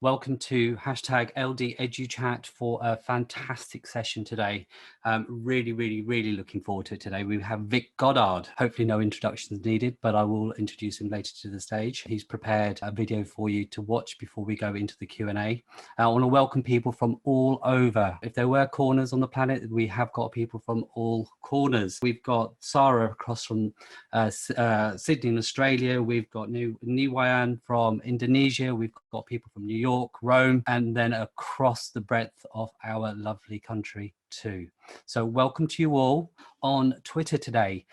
Welcome to hashtag LDeduchat for a fantastic session today. Really looking forward to it today. We have Vic Goddard. Hopefully no introductions needed, but I will introduce him later to the stage. He's prepared a video for you to watch before we go into the Q&A. I want to welcome people from all over. If there were corners on the planet, we have got people from all corners. We've got Sarah across from Sydney in Australia. We've got Niwayan from Indonesia. We've got people from New York, Rome, and then across the breadth of our lovely country too. So welcome to you all on Twitter today,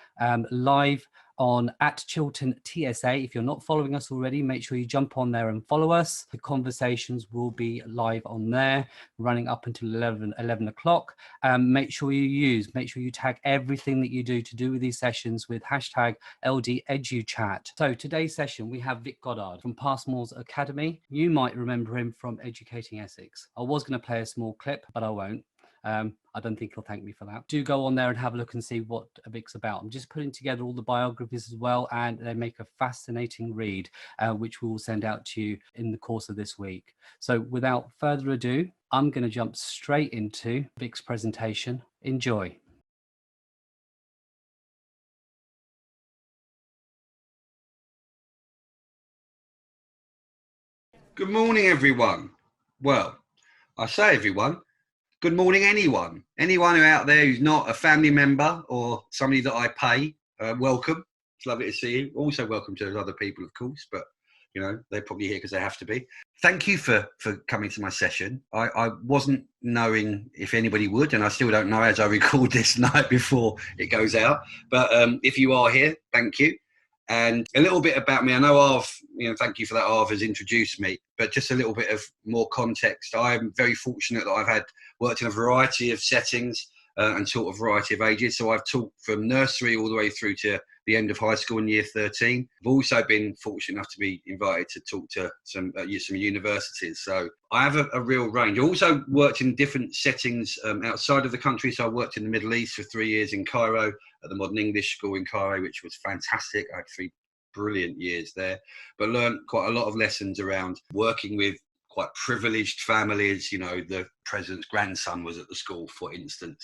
live on @ChilternTSA. If you're not following us already, make sure you jump on there and follow us. The conversations will be live on there, running up until 11 o'clock. Make sure you tag everything that you do with these sessions with hashtag LDeduchat. So today's session, we have Vic Goddard from Passmore's Academy. You might remember him from Educating Essex. I was going to play a small clip, but I won't. I don't think he'll thank me for that. Do go on there and have a look and see what Vic's about. I'm just putting together all the biographies as well, and they make a fascinating read, which we will send out to you in the course of this week. So without further ado, I'm going to jump straight into Vic's presentation. Enjoy. Good morning, everyone. Well, I say everyone. Good morning, anyone who out there who's not a family member or somebody that I pay. Welcome. It's lovely to see you. Also welcome to those other people, of course, but you know, they're probably here because they have to be. Thank you for coming to my session. I wasn't knowing if anybody would, and I still don't know as I record this night before it goes out. But if you are here, thank you. And a little bit about me. I know Arv, thank you for that. Arv has introduced me, but just a little bit of more context. I'm very fortunate that I've worked in a variety of settings and taught a variety of ages. So I've taught from nursery all the way through to the end of high school in year 13. I've also been fortunate enough to be invited to talk to some universities. So I have a real range. I also worked in different settings outside of the country. So I worked in the Middle East for 3 years in Cairo at the Modern English School in Cairo, which was fantastic. I had 3 brilliant years there, but learned quite a lot of lessons around working with quite privileged families. The president's grandson was at the school, for instance.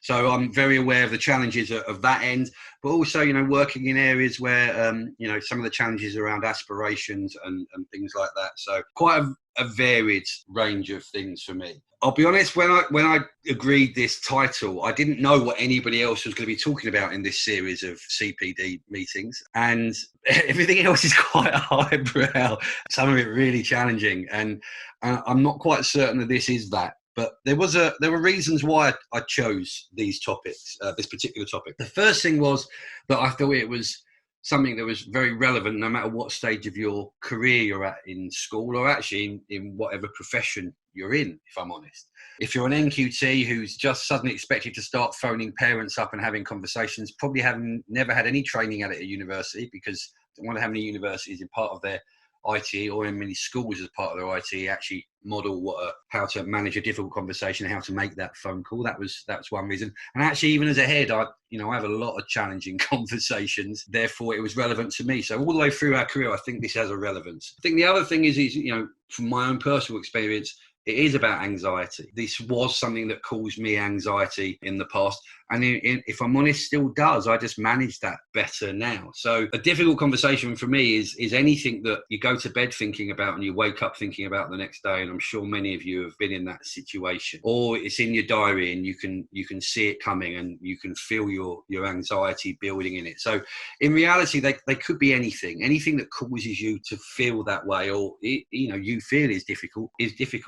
So I'm very aware of the challenges of that end, but also, working in areas where, some of the challenges around aspirations and things like that. So quite a varied range of things for me. I'll be honest, when I agreed this title, I didn't know what anybody else was going to be talking about in this series of CPD meetings. And everything else is quite highbrow, some of it really challenging. And I'm not quite certain that this is that. But there were reasons why I chose these topics, this particular topic. The first thing was that I thought it was something that was very relevant no matter what stage of your career you're at in school, or actually in whatever profession you're in, if I'm honest. If you're an NQT who's just suddenly expected to start phoning parents up and having conversations, probably never had any training at it at university, because I don't wonder how many universities in part of their IT, or in many schools as part of their IT, actually model how to manage a difficult conversation, how to make that phone call. That's one reason. And actually, even as a head, I have a lot of challenging conversations. Therefore, it was relevant to me. So all the way through our career, I think this has a relevance. I think the other thing is from my own personal experience, it is about anxiety. This was something that caused me anxiety in the past. And if I'm honest, still does. I just manage that better now. So a difficult conversation for me is anything that you go to bed thinking about and you wake up thinking about the next day. And I'm sure many of you have been in that situation. Or it's in your diary and you can see it coming and you can feel your anxiety building in it. So in reality, they could be anything that causes you to feel that way, or you feel is difficult.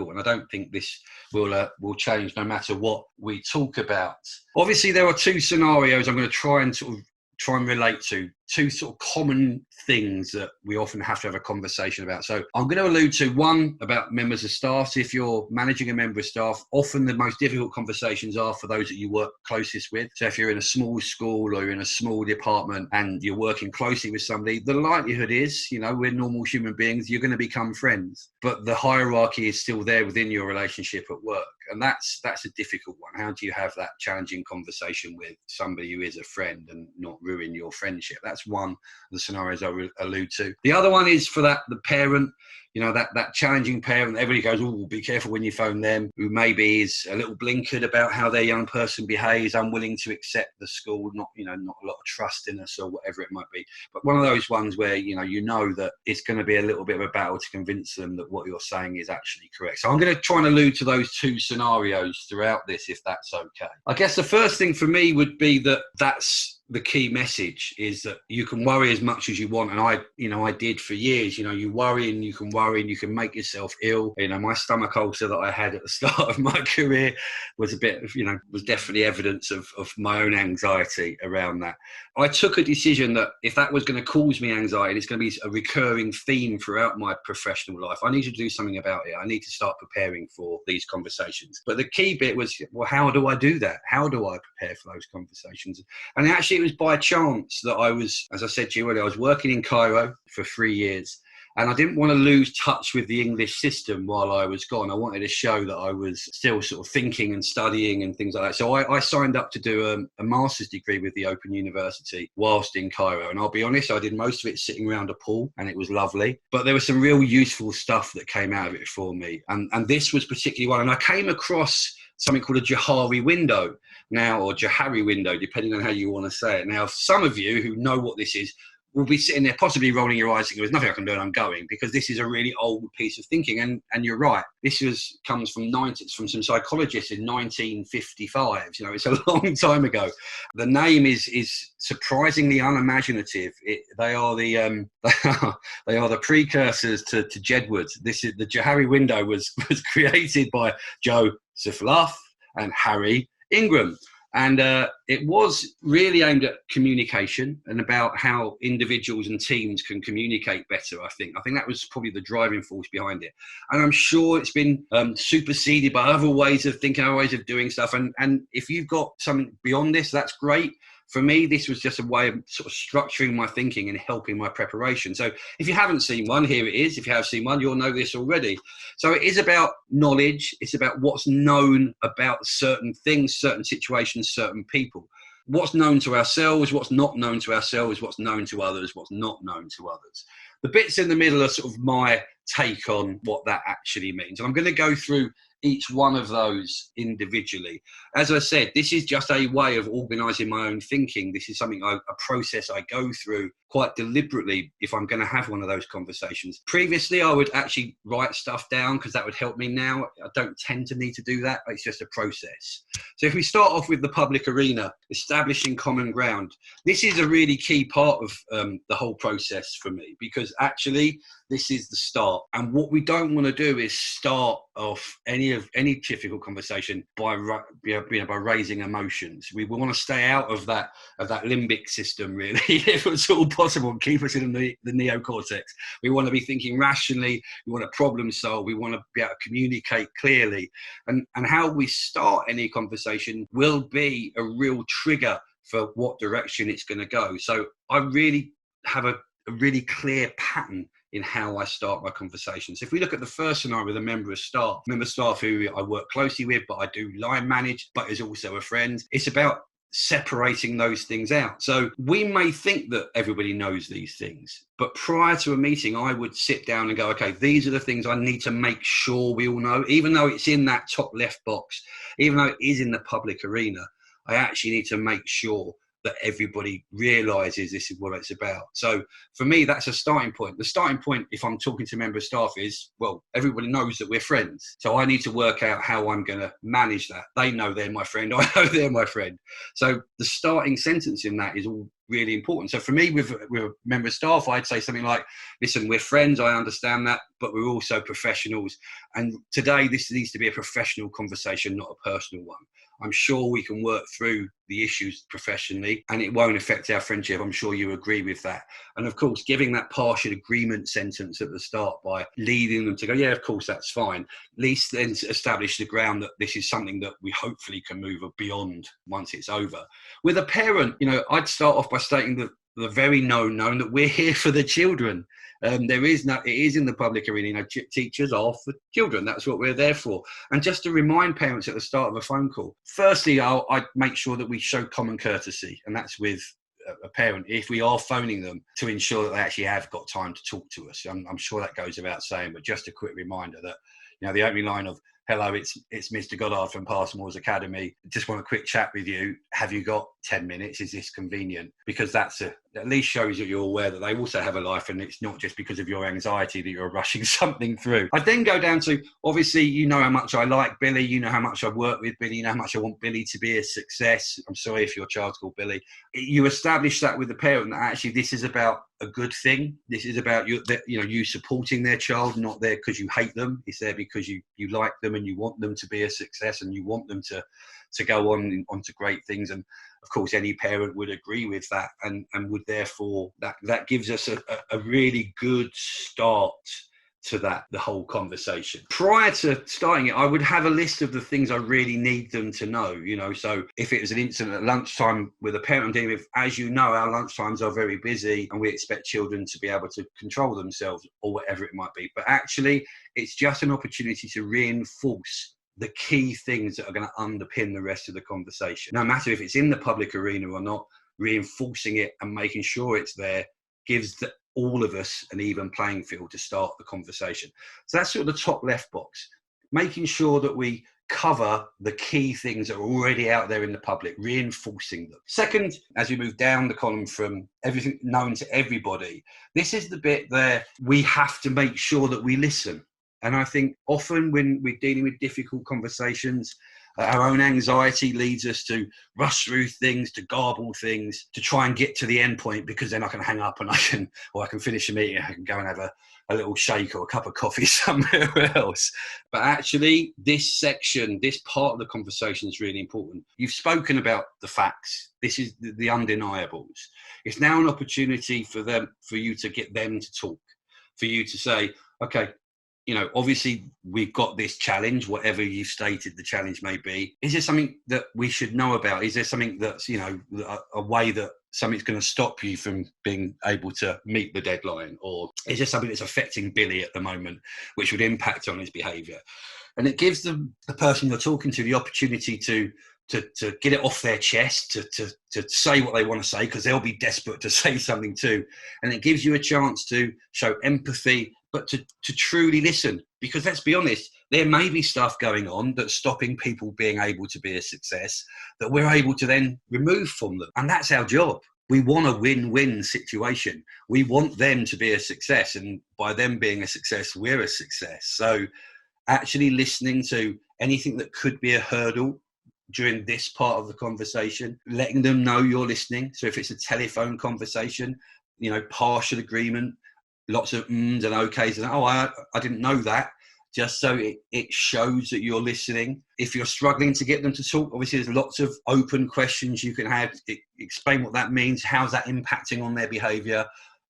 And I don't think this will change no matter what we talk about. Obviously, there are 2 scenarios I'm going to try and relate to, 2 sort of common things that we often have to have a conversation about. So I'm going to allude to one about members of staff. So if you're managing a member of staff, often the most difficult conversations are for those that you work closest with. So if you're in a small school or you're in a small department and you're working closely with somebody, the likelihood is, we're normal human beings, you're going to become friends. But the hierarchy is still there within your relationship at work. And that's a difficult one. How do you have that challenging conversation with somebody who is a friend and not ruin your friendship? That's one of the scenarios I will allude to. The other one is for the parent you know, that challenging parent, everybody goes, oh, be careful when you phone them, who maybe is a little blinkered about how their young person behaves, unwilling to accept the school, not a lot of trust in us or whatever it might be. But one of those ones where, you know that it's going to be a little bit of a battle to convince them that what you're saying is actually correct. So I'm going to try and allude to those two scenarios throughout this, if that's okay. I guess the first thing for me would be that's the key message, is that you can worry as much as you want. And I did for years. You worry and you can make yourself ill. My stomach ulcer that I had at the start of my career was a bit of, was definitely evidence of my own anxiety around that. I took a decision that if that was going to cause me anxiety, it's going to be a recurring theme throughout my professional life, I need to do something about it. I need to start preparing for these conversations. But the key bit was, well, how do I do that? How do I prepare for those conversations? And actually, it was by chance that I was, as I said to you earlier, I was working in Cairo for 3 years, and I didn't want to lose touch with the English system while I was gone. I wanted to show that I was still sort of thinking and studying and things like that. So I signed up to do a master's degree with the Open University whilst in Cairo. And I'll be honest, I did most of it sitting around a pool, and it was lovely. But there was some real useful stuff that came out of it for me. And this was particularly one. And I came across something called a Johari Window now, or Johari Window, depending on how you want to say it. Now, some of you who know what this is will be sitting there possibly rolling your eyes thinking, there's nothing I can do and I'm going, because this is a really old piece of thinking. And you're right. This comes from some psychologists in 1955. It's a long time ago. The name is surprisingly unimaginative. They are the precursors to Jedward. This is the Johari Window was created by Joseph Luff and Harry Ingram. And it was really aimed at communication and about how individuals and teams can communicate better, I think. I think that was probably the driving force behind it. And I'm sure it's been superseded by other ways of thinking, other ways of doing stuff. And if you've got something beyond this, that's great. For me, this was just a way of sort of structuring my thinking and helping my preparation. So if you haven't seen one, here it is. If you have seen one, you'll know this already. So it is about knowledge. It's about what's known about certain things, certain situations, certain people. What's known to ourselves, what's not known to ourselves, what's known to others, what's not known to others. The bits in the middle are sort of my take on what that actually means. And I'm going to go through each one of those individually. As I said, this is just a way of organising my own thinking. This is something, a process I go through quite deliberately if I'm going to have one of those conversations. Previously, I would actually write stuff down because that would help me. Now, I don't tend to need to do that. It's just a process. So if we start off with the public arena, establishing common ground, this is a really key part of the whole process for me, because actually this is the start. And what we don't want to do is start off any difficult conversation by raising emotions. We want to stay out of that limbic system, really, if it's all possible, and keep us in the neocortex. We want to be thinking rationally. We want to problem solve. We want to be able to communicate clearly. And how we start any conversation will be a real trigger for what direction it's going to go. So I really have a really clear pattern in how I start my conversations. If we look at the first scenario with a member of staff who I work closely with, but I do line manage, but is also a friend, it's about separating those things out. So we may think that everybody knows these things, but prior to a meeting, I would sit down and go, okay, these are the things I need to make sure we all know, even though it's in that top left box, even though it is in the public arena, I actually need to make sure that everybody realises this is what it's about. So for me, that's a starting point. The starting point, if I'm talking to a member of staff, is, well, everybody knows that we're friends. So I need to work out how I'm going to manage that. They know they're my friend. I know they're my friend. So the starting sentence in that is all really important. So for me, with a member of staff, I'd say something like, listen, we're friends, I understand that, but we're also professionals. And today, this needs to be a professional conversation, not a personal one. I'm sure we can work through the issues professionally and it won't affect our friendship. I'm sure you agree with that. And of course, giving that partial agreement sentence at the start by leading them to go, yeah, of course, that's fine. At least then to establish the ground that this is something that we hopefully can move beyond once it's over. With a parent, I'd start off by stating that the very known that we're here for the children. It is in the public arena, teachers are for children. That's what we're there for. And just to remind parents at the start of a phone call, firstly, I'd make sure that we show common courtesy, and that's with a parent, if we are phoning them, to ensure that they actually have got time to talk to us. I'm sure that goes without saying, but just a quick reminder that, the opening line of, "Hello, it's Mr. Goddard from Parsmore's Academy. Just want a quick chat with you. Have you got 10 minutes? Is this convenient?" Because that's at least shows that you're aware that they also have a life, and it's not just because of your anxiety that you're rushing something through. I then go down to, obviously, you know how much I like Billy. You know how much I work with Billy. You know how much I want Billy to be a success. I'm sorry if your child's called Billy. You establish that with the parent, that actually this is about a good thing. This is about you supporting their child, not there because you hate them. It's there because you like them and you want them to be a success, and you want them to go on to great things. And of course, any parent would agree with that, and would therefore that gives us a really good start to the whole conversation. Prior to starting it, I would have a list of the things I really need them to know, so if it was an incident at lunchtime with a parent I'm dealing with, as you know, our lunchtimes are very busy and we expect children to be able to control themselves or whatever it might be. But actually, it's just an opportunity to reinforce the key things that are going to underpin the rest of the conversation. No matter if it's in the public arena or not, reinforcing it and making sure it's there gives all of us an even playing field to start the conversation. So that's sort of the top left box, making sure that we cover the key things that are already out there in the public, reinforcing them. Second, as we move down the column from everything known to everybody, this is the bit there we have to make sure that we listen. And I think often when we're dealing with difficult conversations, our own anxiety leads us to rush through things, to garble things, to try and get to the end point, because then I can hang up and I can finish a meeting. I can go and have a little shake or a cup of coffee somewhere else. But actually, this section, this part of the conversation is really important. You've spoken about the facts. This is the undeniables. It's now an opportunity for you to get them to talk, for you to say, okay, obviously we've got this challenge, whatever you've stated the challenge may be. Is there something that we should know about? Is there something that's, a way that something's going to stop you from being able to meet the deadline? Or is there something that's affecting Billy at the moment, which would impact on his behaviour? And it gives the person you're talking to the opportunity to get it off their chest, to say what they want to say, because they'll be desperate to say something too. And it gives you a chance to show empathy, but to truly listen. Because let's be honest, there may be stuff going on that's stopping people being able to be a success that we're able to then remove from them. And that's our job. We want a win-win situation. We want them to be a success. And by them being a success, we're a success. So actually listening to anything that could be a hurdle during this part of the conversation, letting them know you're listening. So if it's a telephone conversation, partial agreement, lots of ums and okays, and I didn't know that, just so it shows that you're listening. If you're struggling to get them to talk, obviously there's lots of open questions you can have. Explain what that means, how's that impacting on their behaviour,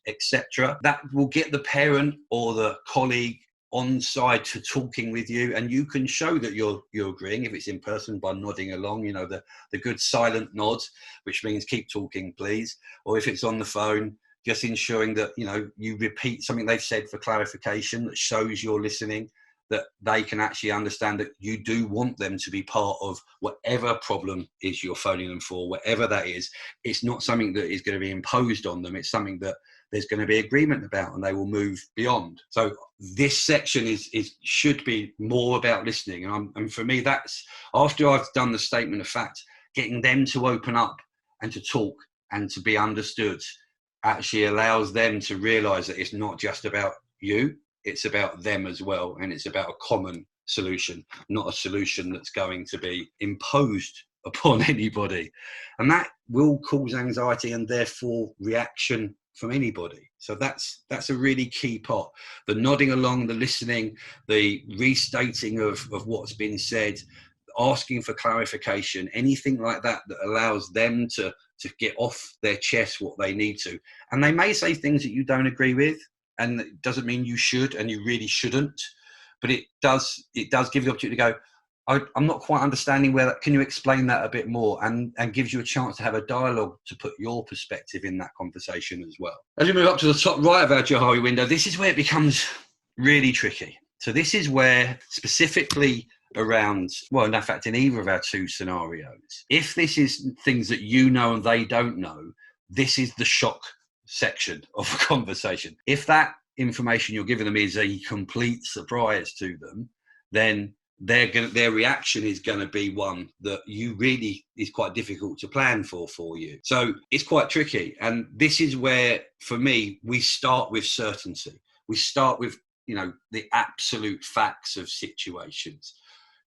etc. That will get the parent or the colleague on side to talking with you, and you can show that you're agreeing if it's in person by nodding along, the good silent nod, which means keep talking please. Or if it's on the phone, just ensuring that you repeat something they've said for clarification that shows you're listening, that they can actually understand that you do want them to be part of whatever problem is you're phoning them for, whatever that is. It's not something that is going to be imposed on them. It's something that there's going to be agreement about, and they will move beyond. So this section should be more about listening. And for me, that's after I've done the statement of fact, getting them to open up and to talk and to be understood actually allows them to realize that it's not just about you, it's about them as well. And it's about a common solution, not a solution that's going to be imposed upon anybody. And that will cause anxiety and therefore reaction from anybody. So that's a really key part. The nodding along, the listening, the restating of what's been said, asking for clarification, anything like that allows them to get off their chest what they need to. And they may say things that you don't agree with, and it doesn't mean you should, and you really shouldn't, but it does give you the opportunity to go, I'm not quite understanding can you explain that a bit more? And gives you a chance to have a dialogue to put your perspective in that conversation as well. As we move up to the top right of our Johari window, this is where it becomes really tricky. So this is where specifically around, well, in fact, in either of our two scenarios, if this is things that you know and they don't know, this is the shock section of a conversation. If that information you're giving them is a complete surprise to them, then their reaction is going to be one that you really is quite difficult to plan for you. So it's quite tricky. And this is where, for me, we start with certainty. We start with, the absolute facts of situations.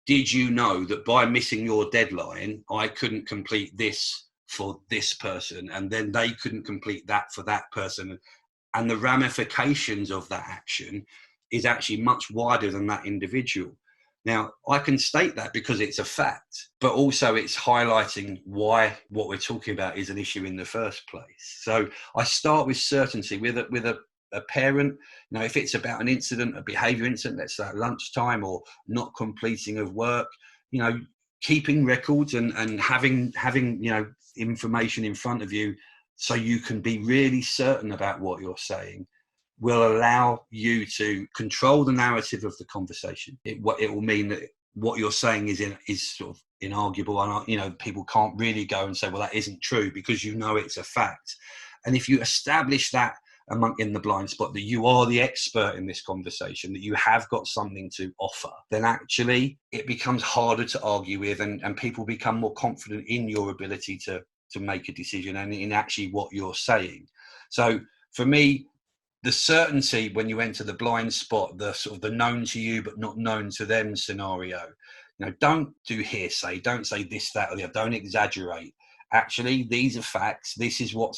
Did you know that by missing your deadline, I couldn't complete this for this person, and then they couldn't complete that for that person? And the ramifications of that action is actually much wider than that individual. Now, I can state that because it's a fact, but also it's highlighting why what we're talking about is an issue in the first place. So I start with certainty with a parent. If it's about an incident, a behaviour incident, let's say at lunchtime, or not completing of work, keeping records and having information in front of you so you can be really certain about what you're saying will allow you to control the narrative of the conversation. It will mean that what you're saying is sort of inarguable, and people can't really go and say, well, that isn't true, because it's a fact. And if you establish that in the blind spot, that you are the expert in this conversation, that you have got something to offer, then actually it becomes harder to argue with, and people become more confident in your ability to make a decision and in actually what you're saying. So for me, the certainty when you enter the blind spot, the sort of the known to you but not known to them scenario, don't do hearsay, don't say this, that, or the other, don't exaggerate. Actually, these are facts. This is what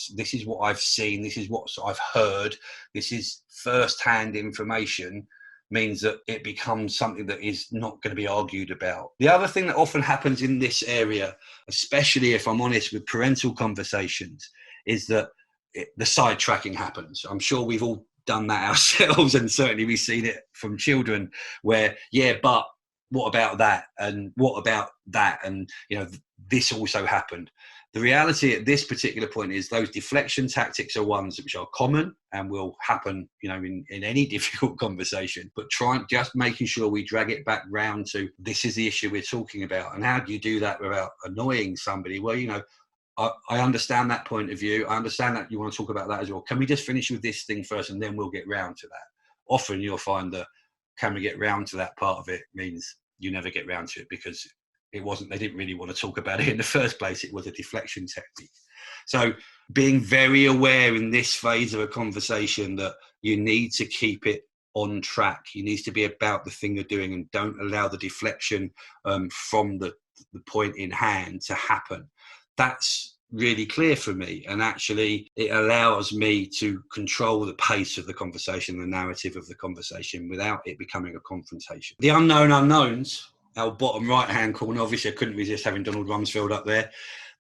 I've seen. This is what I've heard. This is first-hand information. Means that it becomes something that is not going to be argued about. The other thing that often happens in this area, especially if I'm honest with parental conversations, is that the sidetracking happens. I'm sure we've all done that ourselves, and certainly we've seen it from children where, but what about that? And what about that? And, this also happened. The reality at this particular point is those deflection tactics are ones which are common and will happen, in any difficult conversation, but just making sure we drag it back round to this is the issue we're talking about. And how do you do that without annoying somebody? Well, I understand that point of view. I understand that you want to talk about that as well. Can we just finish with this thing first and then we'll get round to that? Often you'll find that can we get round to that part of it means you never get round to it, because they didn't really want to talk about it in the first place. It was a deflection technique. So being very aware in this phase of a conversation that you need to keep it on track. You need to be about the thing you're doing, and don't allow the deflection from the point in hand to happen. That's really clear for me, and actually it allows me to control the pace of the conversation, the narrative of the conversation, without it becoming a confrontation. The unknown unknowns, our bottom right hand corner, obviously I couldn't resist having Donald Rumsfeld up there.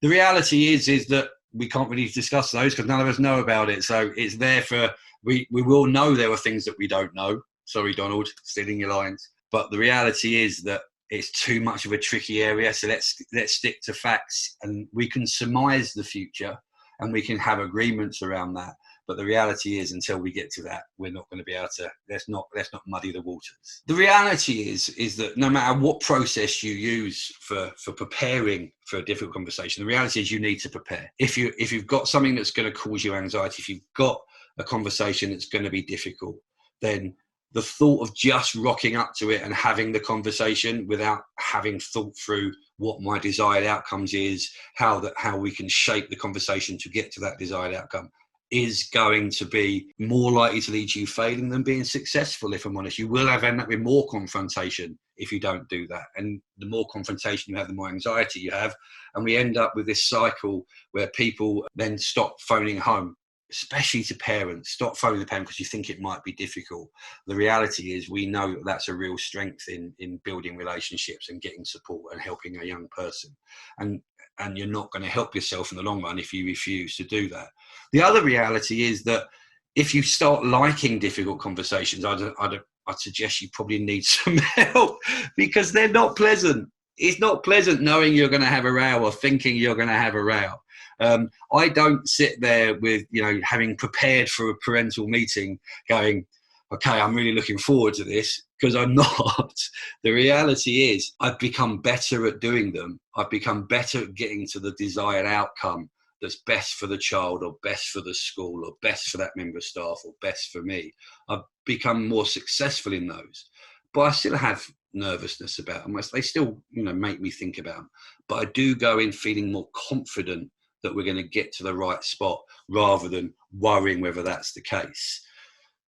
The reality is that we can't really discuss those because none of us know about it. So it's there for, we will know there are things that we don't know. Sorry, Donald, stealing your lines. But the reality is that it's too much of a tricky area. So let's stick to facts, and we can surmise the future and we can have agreements around that. But the reality is, until we get to that, we're not going to be able to, let's not muddy the waters. The reality is that no matter what process you use for preparing for a difficult conversation, the reality is you need to prepare. If you've got something that's going to cause you anxiety, if you've got a conversation that's going to be difficult, then the thought of just rocking up to it and having the conversation without having thought through what my desired outcomes is, how we can shape the conversation to get to that desired outcome, is going to be more likely to lead to you failing than being successful, if I'm honest. You will end up with more confrontation if you don't do that. And the more confrontation you have, the more anxiety you have. And we end up with this cycle where people then stop phoning home, especially to parents. Stop phoning the parent because you think it might be difficult. The reality is we know that that's a real strength in building relationships and getting support and helping a young person. And you're not going to help yourself in the long run if you refuse to do that. The other reality is that if you start liking difficult conversations, I'd suggest you probably need some help, because they're not pleasant. It's not pleasant knowing you're going to have a row or thinking you're going to have a row. I don't sit there with, having prepared for a parental meeting going, okay, I'm really looking forward to this, because I'm not. The reality is I've become better at doing them. I've become better at getting to the desired outcome that's best for the child or best for the school or best for that member of staff or best for me. I've become more successful in those, but I still have nervousness about them. They still, make me think about them, but I do go in feeling more confident that we're going to get to the right spot rather than worrying whether that's the case.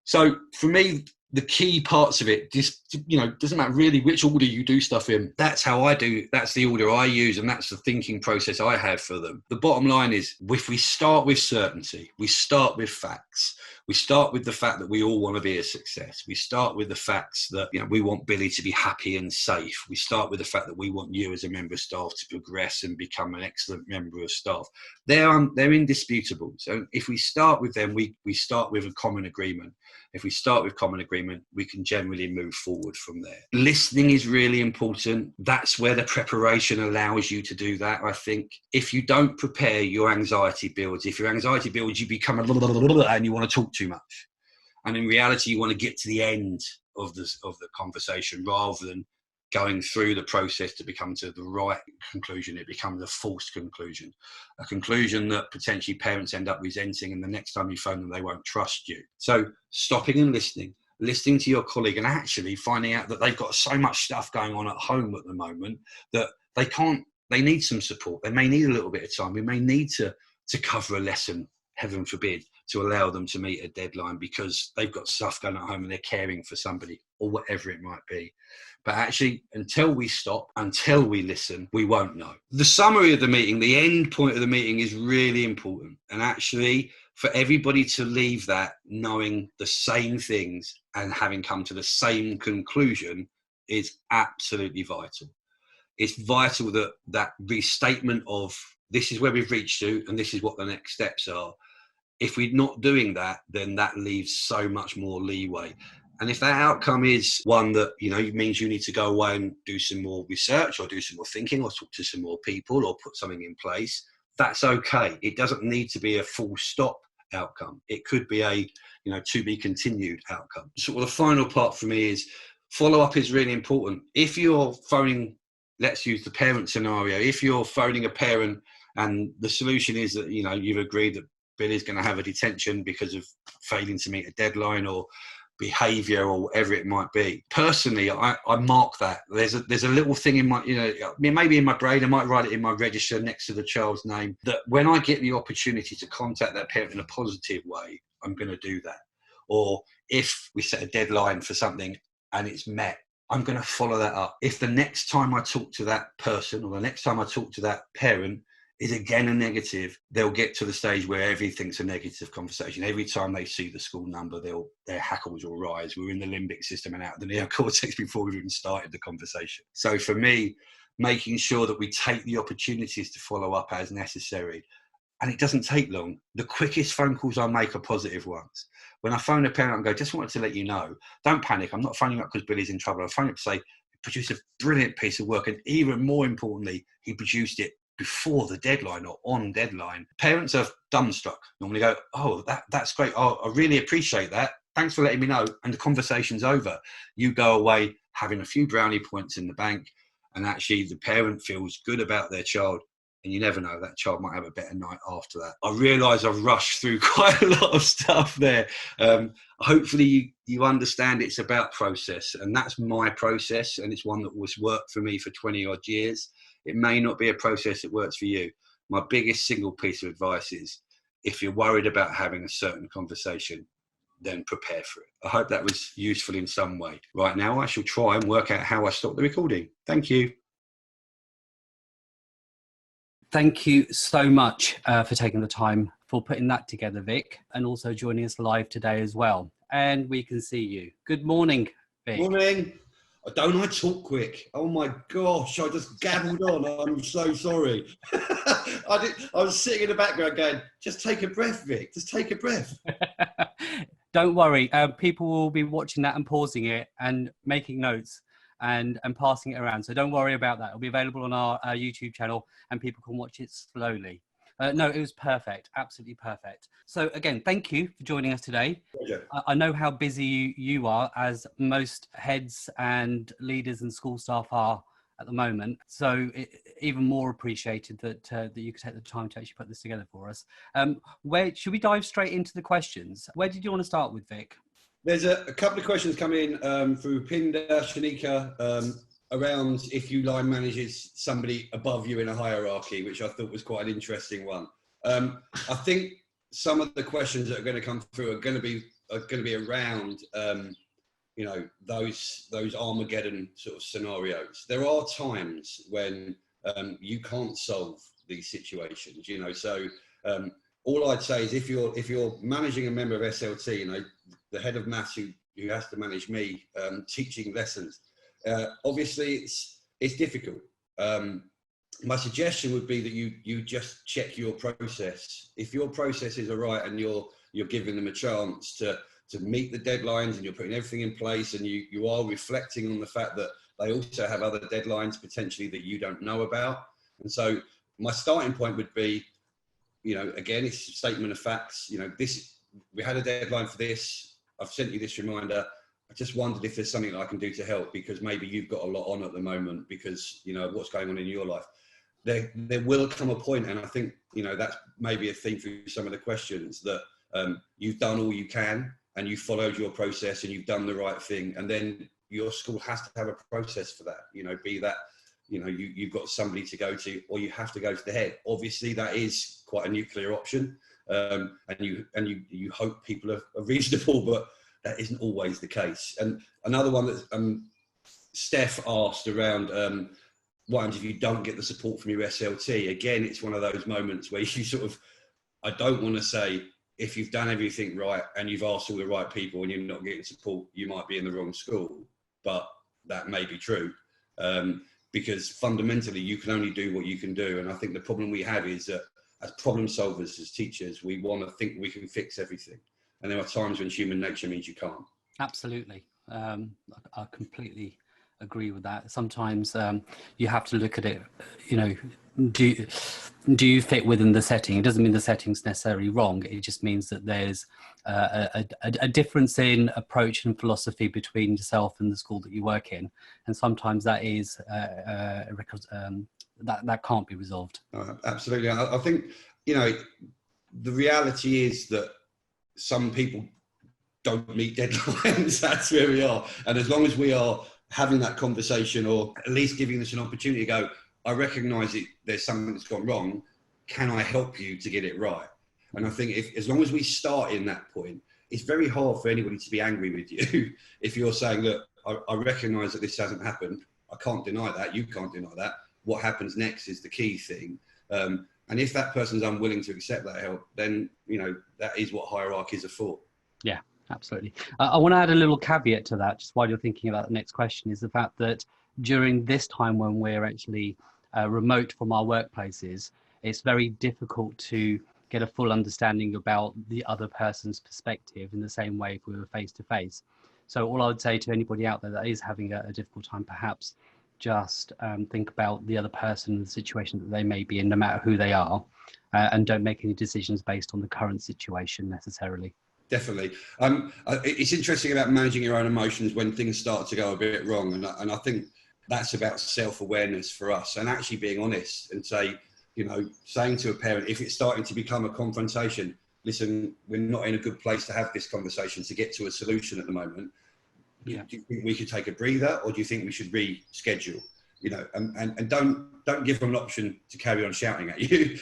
So for me, the key parts of it, just, doesn't matter really which order you do stuff in. That's how I do. That's the order I use, and that's the thinking process I have for them. The bottom line is, if we start with certainty, we start with facts, we start with the fact that we all want to be a success. We start with the facts that, we want Billy to be happy and safe. We start with the fact that we want you as a member of staff to progress and become an excellent member of staff. They're indisputable. So if we start with them, we start with a common agreement. If we start with common agreement, we can generally move forward from there. Listening is really important. That's where the preparation allows you to do that, I think. If you don't prepare, your anxiety builds. If your anxiety builds, you become and you want to talk too much. And in reality, you want to get to the end of the conversation rather than going through the process to become to the right conclusion. It becomes a false conclusion, a conclusion that potentially parents end up resenting, and the next time you phone them, they won't trust you. So stopping and listening to your colleague, and actually finding out that they've got so much stuff going on at home at the moment that they need some support. They may need a little bit of time. We may need to cover a lesson, heaven forbid, to allow them to meet a deadline because they've got stuff going on at home and they're caring for somebody or whatever it might be. But actually, until we stop, until we listen, we won't know. The summary of the meeting, the end point of the meeting is really important. And actually, for everybody to leave that knowing the same things and having come to the same conclusion is absolutely vital. It's vital that that restatement of this is where we've reached to and this is what the next steps are. If we're not doing that, then that leaves so much more leeway. And if that outcome is one that, means you need to go away and do some more research or do some more thinking or talk to some more people or put something in place, that's okay. It doesn't need to be a full stop outcome. It could be a, to be continued outcome. So the final part for me is follow-up is really important. If you're phoning, let's use the parent scenario, if you're phoning a parent and the solution is that, you've agreed that Billy's going to have a detention because of failing to meet a deadline or behaviour or whatever it might be. Personally, I mark that. There's a little thing in my, maybe in my brain, I might write it in my register next to the child's name, that when I get the opportunity to contact that parent in a positive way, I'm going to do that. Or if we set a deadline for something and it's met, I'm going to follow that up. If the next time I talk to that person or the next time I talk to that parent is again a negative, they'll get to the stage where everything's a negative conversation. Every time they see the school number, their hackles will rise. We're in the limbic system and out of the neocortex before we've even started the conversation. So for me, making sure that we take the opportunities to follow up as necessary. And it doesn't take long. The quickest phone calls I make are positive ones. When I phone a parent and go, just wanted to let you know, don't panic. I'm not phoning up because Billy's in trouble. I'm phoning up to say, he produced a brilliant piece of work. And even more importantly, he produced it before the deadline or on deadline. Parents are dumbstruck. Normally go, oh, that's great. Oh, I really appreciate that. Thanks for letting me know. And the conversation's over. You go away having a few brownie points in the bank, and actually the parent feels good about their child. And you never know, that child might have a better night after that. I realise I've rushed through quite a lot of stuff there. Hopefully you understand it's about process, and that's my process, and it's one that was worked for me for 20 odd years. It may not be a process that works for you. My biggest single piece of advice is, if you're worried about having a certain conversation, then prepare for it. I hope that was useful in some way. Right now, I shall try and work out how I stop the recording. Thank you. Thank you so much for taking the time for putting that together, Vic, and also joining us live today as well. And we can see you. Good morning, Vic. Morning. Don't I talk quick? Oh my gosh, I just gabbled on. I'm so sorry. I was sitting in the background going, just take a breath, Vic, just take a breath. Don't worry, people will be watching that and pausing it and making notes and passing it around. So don't worry about that. It'll be available on our YouTube channel and people can watch it slowly. No, it was perfect. Absolutely perfect. So again, thank you for joining us today. Pleasure. I know how busy you are, as most heads and leaders and school staff are at the moment. So even more appreciated that you could take the time to actually put this together for us. Where should we dive straight into the questions? Where did you want to start with, Vic? There's a couple of questions coming in through Pinder, Shanika, around if you line manages somebody above you in a hierarchy, which I thought was quite an interesting one. I think some of the questions that are going to come through are going to be around you know, those Armageddon sort of scenarios. There are times when you can't solve these situations, you know. So all I'd say is if you're managing a member of SLT, you know, the head of maths who has to manage me teaching lessons, obviously it's difficult. My suggestion would be that you just check your process. If your processes are right and you're giving them a chance to meet the deadlines and you're putting everything in place and you are reflecting on the fact that they also have other deadlines potentially that you don't know about. And so my starting point would be, you know, again, it's a statement of facts. You know, we had a deadline for this. I've sent you this reminder. I just wondered if there's something that I can do to help, because maybe you've got a lot on at the moment because, you know, what's going on in your life. There will come a point, and I think, you know, that's maybe a theme through some of the questions, that you've done all you can and you followed your process and you've done the right thing, and then your school has to have a process for that. You know, be that, you know, you've got somebody to go to, or you have to go to the head. Obviously, that is quite a nuclear option, and you hope people are reasonable, but that isn't always the case. And another one that Steph asked around, what happens if you don't get the support from your SLT? Again, it's one of those moments where you sort of, I don't want to say if you've done everything right and you've asked all the right people and you're not getting support, you might be in the wrong school, but that may be true. Because fundamentally you can only do what you can do. And I think the problem we have is that as problem solvers, as teachers, we want to think we can fix everything. And there are times when human nature means you can't. Absolutely. I completely agree with that. Sometimes you have to look at it, you know, do you fit within the setting? It doesn't mean the setting's necessarily wrong. It just means that there's a difference in approach and philosophy between yourself and the school that you work in. And sometimes that is that can't be resolved. Absolutely. I think, you know, the reality is that some people don't meet deadlines. That's where we are. And as long as we are having that conversation, or at least giving us an opportunity to go, I recognise it, there's something that's gone wrong. Can I help you to get it right? And I think as long as we start in that point, it's very hard for anybody to be angry with you if you're saying, look, I recognise that this hasn't happened. I can't deny that. You can't deny that. What happens next is the key thing. And if that person's unwilling to accept that help, then, you know, that is what hierarchies are for. Yeah, absolutely. I want to add a little caveat to that, just while you're thinking about the next question, is the fact that during this time when we're actually remote from our workplaces, it's very difficult to get a full understanding about the other person's perspective in the same way if we were face to face. So all I would say to anybody out there that is having a difficult time, perhaps just think about the other person and the situation that they may be in, no matter who they are, and don't make any decisions based on the current situation necessarily. Definitely. It's interesting about managing your own emotions when things start to go a bit wrong. And I think that's about self-awareness for us, and actually being honest and say, you know, saying to a parent, if it's starting to become a confrontation, listen, we're not in a good place to have this conversation to get to a solution at the moment. Yeah. Do you think we could take a breather, or do you think we should reschedule? You know, and don't give them an option to carry on shouting at you.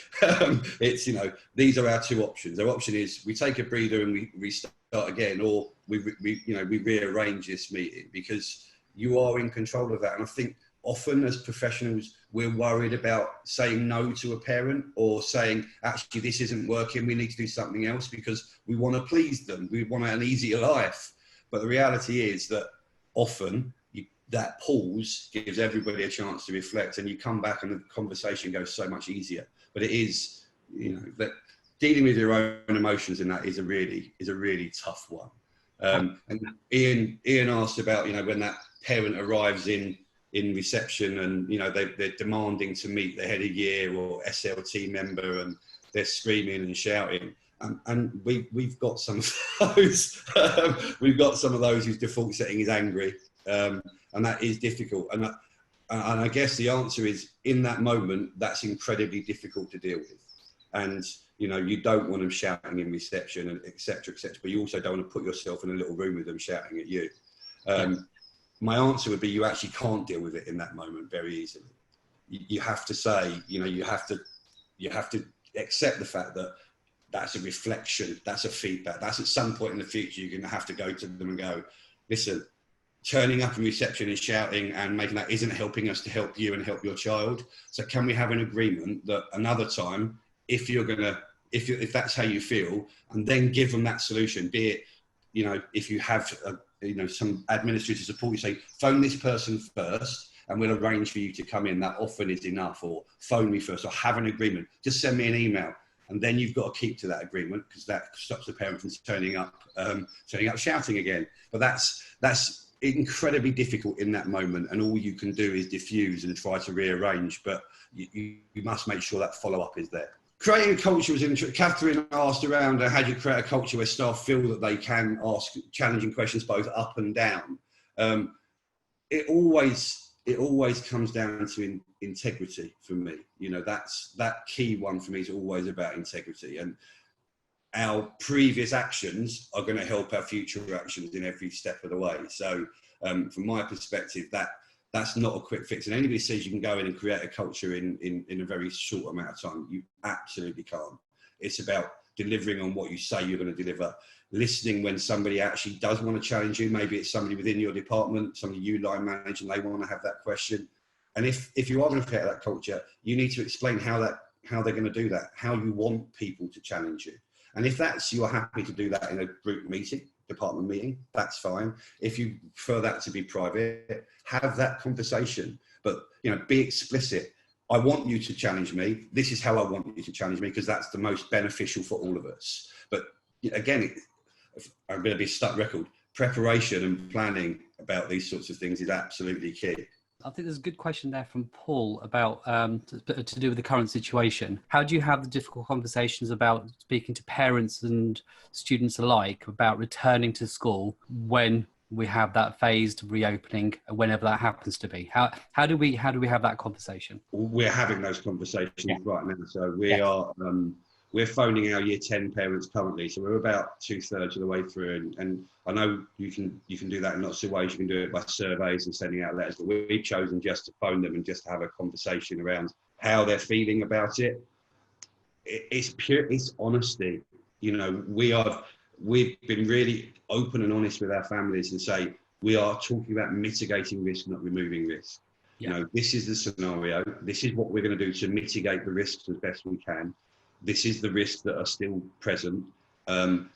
It's, you know, these are our two options. Our option is we take a breather and we restart again, or we rearrange this meeting, because you are in control of that. And I think often as professionals, we're worried about saying no to a parent, or saying, actually, this isn't working, we need to do something else, because we want to please them. We want an easier life. But the reality is that often that pause gives everybody a chance to reflect, and you come back and the conversation goes so much easier. But it is, you know, that dealing with your own emotions in that is a really tough one. And Ian asked about, you know, when that parent arrives in reception and, you know, they're demanding to meet the head of year or SLT member, and they're screaming and shouting. And we've got some of those. We've got some of those whose default setting is angry. And that is difficult. And And I guess the answer is, in that moment, that's incredibly difficult to deal with. And, you know, you don't want them shouting in reception and et cetera, but you also don't want to put yourself in a little room with them shouting at you. My answer would be, you actually can't deal with it in that moment very easily. You have to say, you know, you have to accept the fact that that's a reflection, that's a feedback, that's at some point in the future, you're going to have to go to them and go, listen, turning up in reception and shouting and making that isn't helping us to help you and help your child. So can we have an agreement that another time, if that's how you feel, and then give them that solution, be it, you know, if you have, you know, some administrative support, you say, phone this person first and we'll arrange for you to come in. That often is enough, or phone me first, or have an agreement. Just send me an email. And then you've got to keep to that agreement, because that stops the parent from turning up shouting again. But that's incredibly difficult in that moment, and all you can do is diffuse and try to rearrange, but you must make sure that follow-up is there. Creating a culture was interesting. Catherine asked around, how do you create a culture where staff feel that they can ask challenging questions both up and down? It always comes down to integrity for me. You know, that key one for me is always about integrity, and our previous actions are going to help our future actions in every step of the way. So from my perspective, that's not a quick fix. And anybody says you can go in and create a culture in a very short amount of time, you absolutely can't. It's about delivering on what you say you're going to deliver, listening when somebody actually does want to challenge you. Maybe it's somebody within your department, somebody you line manage, and they want to have that question. And if you are going to create that culture, you need to explain how they're going to do that, how you want people to challenge you. And if you're happy to do that in a group meeting, department meeting, that's fine. If you prefer that to be private, have that conversation, but, you know, be explicit. I want you to challenge me. This is how I want you to challenge me, because that's the most beneficial for all of us. But again, I'm going to be a stuck record. Preparation and planning about these sorts of things is absolutely key. I think there's a good question there from Paul about to do with the current situation. How do you have the difficult conversations about speaking to parents and students alike about returning to school when we have that phased reopening, whenever that happens to be? How do we have that conversation? We're having those conversations right now. So we're phoning our year 10 parents currently. So we're about 2/3 of the way through. And I know you can do that in lots of ways. You can do it by surveys and sending out letters, but we've chosen just to phone them and just have a conversation around how they're feeling about it. It's honesty. You know, we've been really open and honest with our families and say, we are talking about mitigating risk, not removing risk. You know, this is the scenario. This is what we're going to do to mitigate the risks as best we can. This is the risks that are still present, and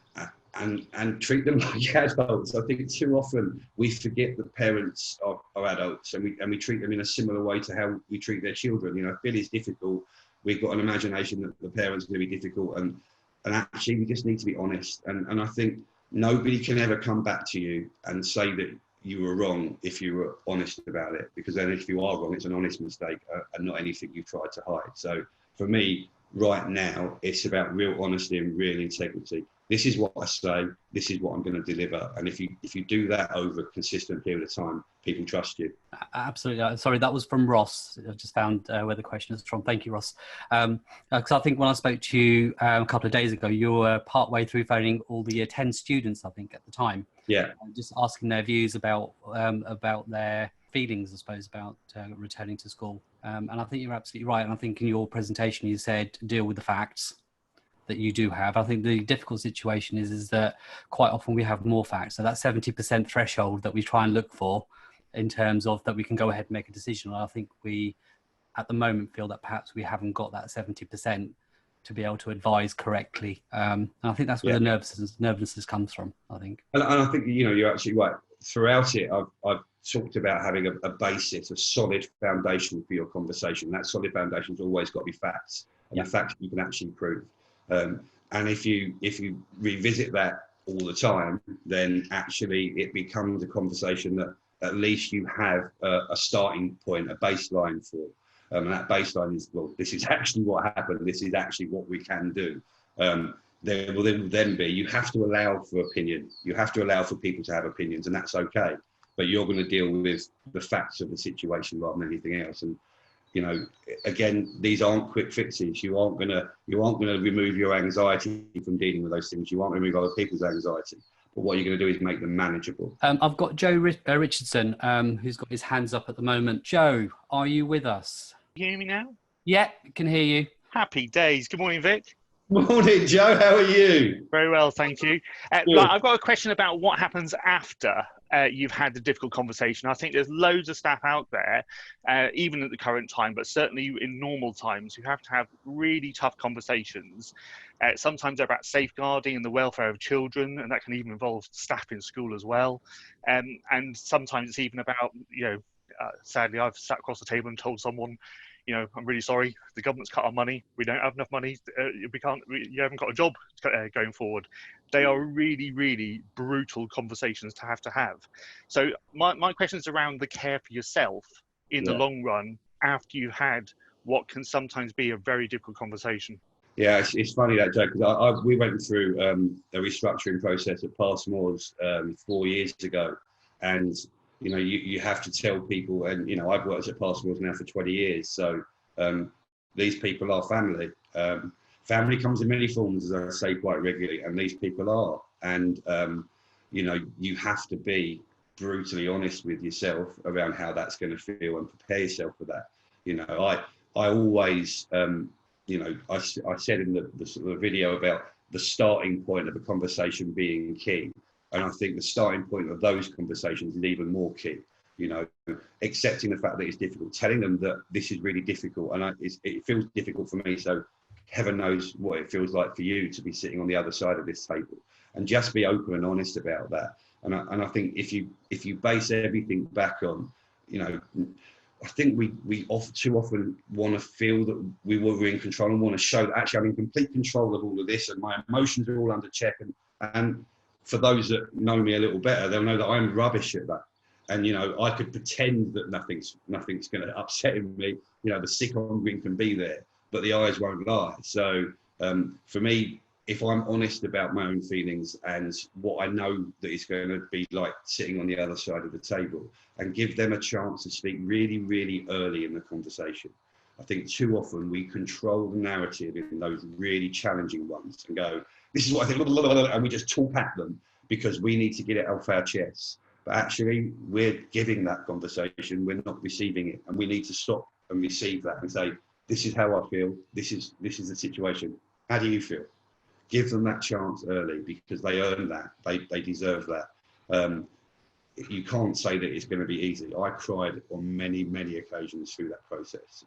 treat them like adults. I think too often we forget that parents are adults, and we treat them in a similar way to how we treat their children. You know, if Billy's difficult, we've got an imagination that the parents are going to be difficult, and actually we just need to be honest. And I think nobody can ever come back to you and say that you were wrong if you were honest about it, because then if you are wrong, it's an honest mistake and not anything you tried to hide. So for me, right now, it's about real honesty and real integrity. This is what I say, this is what I'm going to deliver. And if you do that over a consistent period of time, people trust you. Absolutely. Sorry, that was from Ross. I've just found where the question is from. Thank you, Ross. Because I think when I spoke to you a couple of days ago, you were partway through phoning all the year 10 students, I think, at the time. Yeah. Just asking their views about their feelings, I suppose, about returning to school. And I think you're absolutely right. And I think in your presentation, you said deal with the facts that you do have. I think the difficult situation is that quite often we have more facts. So that 70% threshold that we try and look for in terms of that we can go ahead and make a decision. And I think we, at the moment, feel that perhaps we haven't got that 70% to be able to advise correctly. And I think that's where the nervousness comes from, I think. And I think, you know, you're actually right. Throughout it, I've talked about having a basis, a solid foundation for your conversation. That solid foundation has always got to be facts, and the facts you can actually prove. And if you revisit that all the time, then actually it becomes a conversation that at least you have a starting point, a baseline for. And that baseline is, well, this is actually what happened. This is actually what we can do. There will then be, you have to allow for opinion. You have to allow for people to have opinions, and that's okay. but you're going to deal with the facts of the situation rather than anything else. And you know, again, these aren't quick fixes. You aren't going to remove your anxiety from dealing with those things. You aren't going to remove other people's anxiety. But what you're going to do is make them manageable. I've got Joe Richardson, who's got his hands up at the moment. Joe, are you with us? You hear me now? Yeah, can hear you. Happy days. Good morning, Vic. Morning, Joe. How are you? Very well, thank you. Right, I've got a question about what happens after you've had the difficult conversation. I think there's loads of staff out there, even at the current time, but certainly in normal times, who have to have really tough conversations. Sometimes they're about safeguarding and the welfare of children, and that can even involve staff in school as well. And sometimes it's even about, sadly, I've sat across the table and told someone, I'm really sorry, the government's cut our money. We don't have enough money. You haven't got a job going forward. They are really, really brutal conversations to have. So my question is around the care for yourself in the long run after you've had what can sometimes be a very difficult conversation. Yeah, it's funny that, Joe, because we went through a restructuring process at Passmore's 4 years ago. And you have to tell people, and I've worked at Passmore's now for 20 years, so these people are family. Family comes in many forms, as I say quite regularly, and these people are. And you have to be brutally honest with yourself around how that's going to feel and prepare yourself for that. I always, I said in the sort of video about the starting point of a conversation being key. And I think the starting point of those conversations is even more key, accepting the fact that it's difficult, telling them that this is really difficult and it feels difficult for me. So heaven knows what it feels like for you to be sitting on the other side of this table, and just be open and honest about that. And I think if you base everything back on, I think we too often want to feel that we're in control and want to show that actually I'm in complete control of all of this and my emotions are all under check. And for those that know me a little better, they'll know that I'm rubbish at that. And, I could pretend that nothing's going to upset me. The sick on grin can be there, but the eyes won't lie. So for me, if I'm honest about my own feelings and what I know that it's going to be like sitting on the other side of the table, and give them a chance to speak really, really early in the conversation. I think too often we control the narrative in those really challenging ones and go, this is what I think, and we just talk at them because we need to get it off our chests. But actually, we're giving that conversation, we're not receiving it, and we need to stop and receive that and say, this is how I feel, this is the situation. How do you feel? Give them that chance early because they earn that, they deserve that. You can't say that it's going to be easy. I cried on many, many occasions through that process.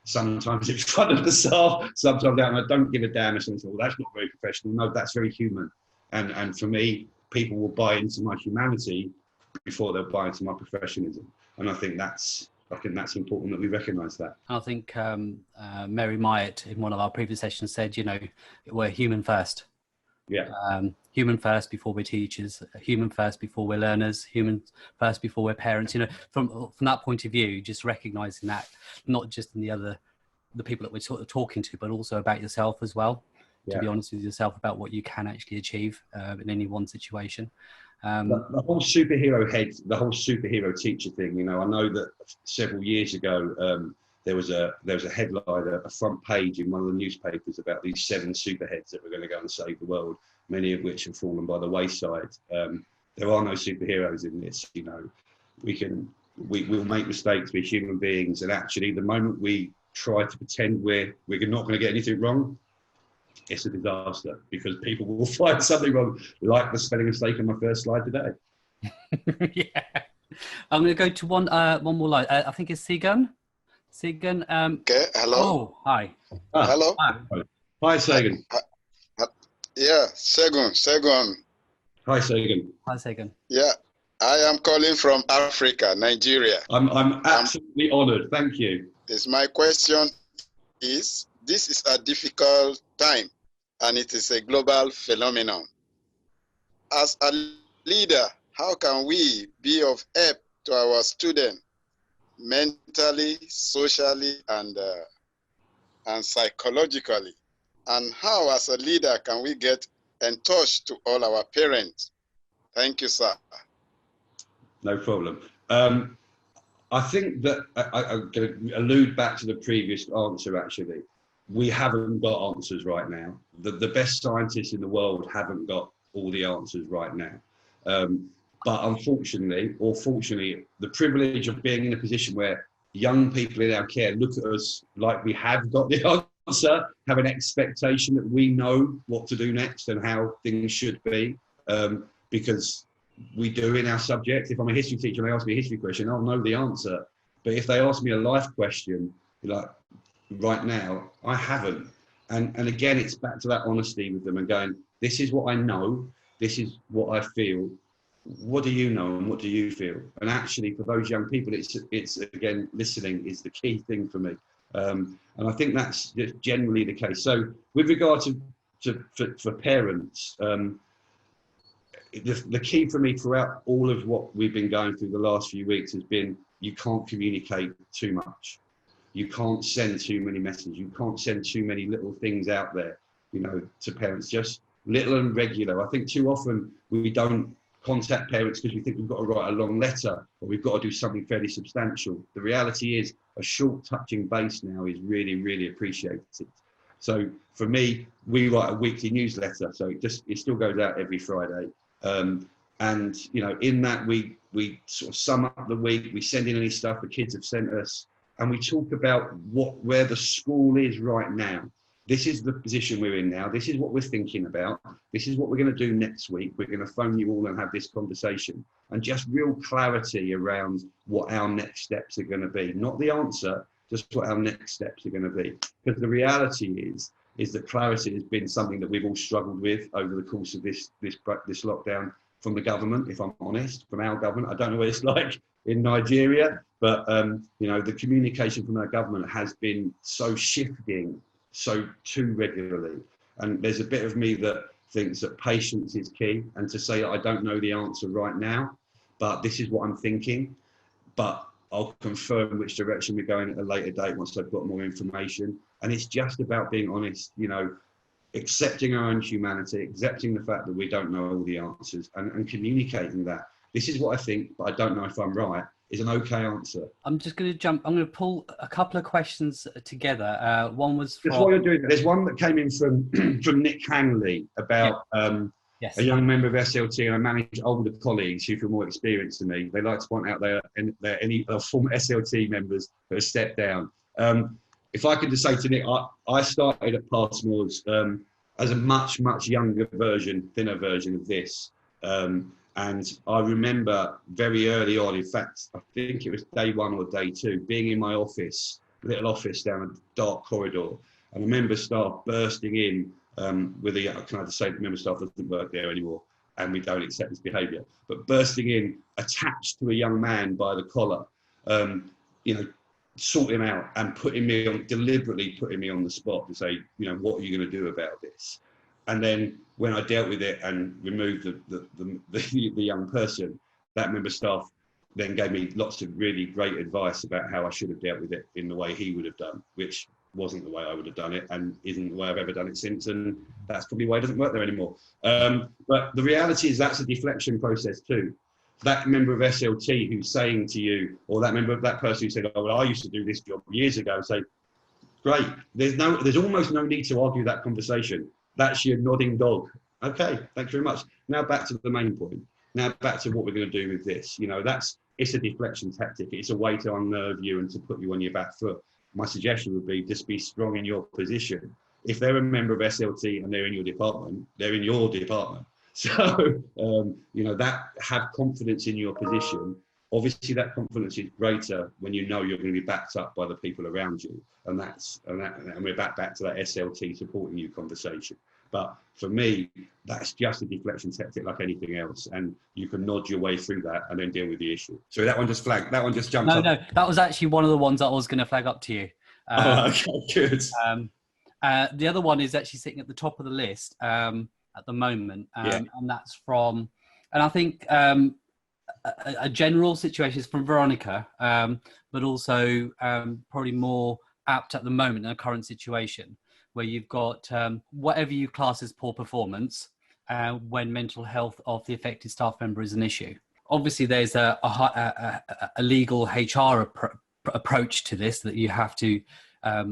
Sometimes in front of the staff, sometimes out, and I don't give a damn. And well, that's not very professional. No, that's very human. And for me, people will buy into my humanity before they'll buy into my professionalism. And I think that's important that we recognise that. I think Mary Myatt in one of our previous sessions said, we're human first. Yeah. Human first before we're teachers, human first before we're learners, human first before we're parents. From that point of view, just recognising that, not just in the people that we're sort of talking to, but also about yourself as well. To be honest with yourself about what you can actually achieve in any one situation. The whole superhero teacher thing. I know that several years ago there was a headline, a front page in one of the newspapers about these 7 superheads that were going to go and save the world, many of which have fallen by the wayside. There are no superheroes in this. We'll make mistakes. We're human beings, and actually, the moment we try to pretend we're not going to get anything wrong, it's a disaster because people will find something wrong, like the spelling mistake on my first slide today. Yeah, I'm going to go to one more line. I think it's Segun. Segun. Okay. Hello. Oh, hi. Hello. Hi, Segun. Yeah, Segun. Hi, Segun. Hi, Segun. Yeah, I am calling from Africa, Nigeria. I'm absolutely honoured. Thank you. My question is: this is a difficult time, and it is a global phenomenon. As a leader, how can we be of help to our students mentally, socially, and psychologically? And how, as a leader, can we get in touch to all our parents? Thank you, sir. No problem. I think that I'm going to allude back to the previous answer, actually. We haven't got answers right now. The best scientists in the world haven't got all the answers right now. But unfortunately, or fortunately, the privilege of being in a position where young people in our care look at us like we have got the answer, have an expectation that we know what to do next and how things should be, because we do in our subject. If I'm a history teacher and they ask me a history question, I'll know the answer. But if they ask me a life question, like right now, I haven't. And again, it's back to that honesty with them and going, this is what I know, this is what I feel. What do you know and what do you feel? And actually, for those young people, it's again, listening is the key thing for me. And I think that's generally the case. So with regard for parents, the key for me throughout all of what we've been going through the last few weeks has been, you can't communicate too much. You can't send too many messages. You can't send too many little things out there, you know, to parents, just little and regular. I think too often we don't contact parents because we think we've got to write a long letter or we've got to do something fairly substantial. The reality is a short touching base now is really, really appreciated. So for me, we write a weekly newsletter. So it still goes out every Friday. And, you know, in that we sort of sum up the week, we send in any stuff the kids have sent us, and we talk about where the school is right now. This is the position we're in now. This is what we're thinking about. This is what we're going to do next week. We're going to phone you all and have this conversation, and just real clarity around what our next steps are going to be. Not the answer, just what our next steps are going to be. Because the reality is that clarity has been something that we've all struggled with over the course of this lockdown from the government, if I'm honest, from our government. I don't know what it's like in Nigeria, but you know, the communication from our government has been so shifting so too regularly. And there's a bit of me that thinks that patience is key, and to say I don't know the answer right now, but this is what I'm thinking, but I'll confirm which direction we're going at a later date once I've got more information. And it's just about being honest, you know, accepting our own humanity, accepting the fact that we don't know all the answers, and communicating that. This is what I think, but I don't know if I'm right, is an okay answer. I'm just going to I'm going to pull a couple of questions together. One was from... Just while you're doing that, there's one that came in from Nick Hanley about yes. a young member of SLT, and I manage older colleagues who feel more experienced than me. They like to point out they're any former SLT members that have stepped down. If I could just say to Nick, I started at Passmore's as a much, much younger version, thinner version of this. And I remember very early on, in fact, I think it was day one or day two, being in my office, little office down a dark corridor. And I remember staff bursting in with a, can I just say that member staff doesn't work there anymore and we don't accept this behaviour, but bursting in attached to a young man by the collar, you know, sort him out and deliberately putting me on the spot to say, you know, what are you going to do about this? And then when I dealt with it and removed the young person, that member staff then gave me lots of really great advice about how I should have dealt with it in the way he would have done, which wasn't the way I would have done it and isn't the way I've ever done it since. And that's probably why it doesn't work there anymore. But the reality is that's a deflection process too. That member of SLT who's saying to you, or that member of that person who said, oh, well, I used to do this job years ago, say, great. There's almost no need to argue that conversation. That's your nodding dog. Okay, thanks very much. Now back to the main point. Now back to what we're going to do with this. You know, it's a deflection tactic. It's a way to unnerve you and to put you on your back foot. My suggestion would be just be strong in your position. If they're a member of SLT and they're in your department, they're in your department. So, you know, have confidence in your position. Obviously, that confidence is greater when you know you're going to be backed up by the people around you, and we're back to that SLT supporting you conversation. But for me, that's just a deflection tactic like anything else, and you can nod your way through that and then deal with the issue. So that one just flagged. That one just jumped up. No, that was actually one of the ones that I was going to flag up to you. Okay, good. The other one is actually sitting at the top of the list at the moment, and that's from, and I think. A general situation is from Veronica, but also probably more apt at the moment in a current situation where you've got whatever you class as poor performance when mental health of the affected staff member is an issue. obviously there's a legal HR approach to this, that you have to,